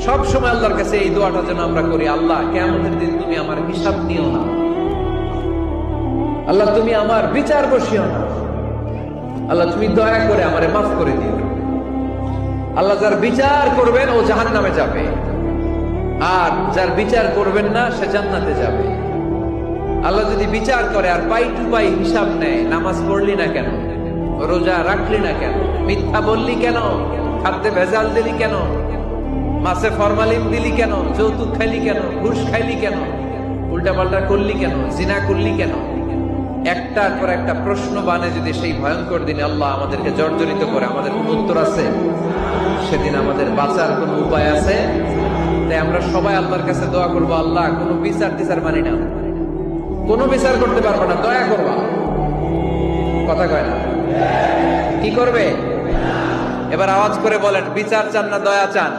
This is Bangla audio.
সব সময় আল্লাহর কাছে এই দোয়াটা যেন আমরা করি, আল্লাহ কিয়ামতের দিন তুমি আমার হিসাব নিও না, আল্লাহ তুমি আমার বিচার বসিও না, আল্লাহ তুমি দয়া করে আমারে মাফ করে দিও। আল্লাহ যার বিচার করবেন ও জাহান্নামে যাবে, আর যার বিচার করবেন না সে জান্নাতে যাবে। আল্লাহ যদি বিচার করে আর পাই টু পাই হিসাব নেয়, নামাজ পড়লি না কেন, রোজা রাখলি না কেন, মিথ্যা বললি কেন, খাদ্যে ভেজাল দিলি কেন, মাছে ফরমালিন দিলি কেন, যৌতুক খাইলি কেন, ঘুষ খাইলি কেন, উল্টাপাল্টা করলি কেন, জিনা করলি কেন, একটার পর একটা প্রশ্ন বানে যদি সেই ভয়ঙ্কর দিনে আল্লাহ আমাদেরকে জর্জরিত করে, আমাদের কোন উত্তর আছে? সেদিন আমাদের বাঁচার কোন উপায় আছে? তাই আমরা সবাই আল্লাহর কাছে দোয়া করবো, আল্লাহ কোনো বিচার টিচার মানি না, কোনো বিচার করতে পারবো না, দয়া করবা। কথা কয় না? কি করবে? এবার আওয়াজ করে বলেন, বিচার চান না দয়া চান?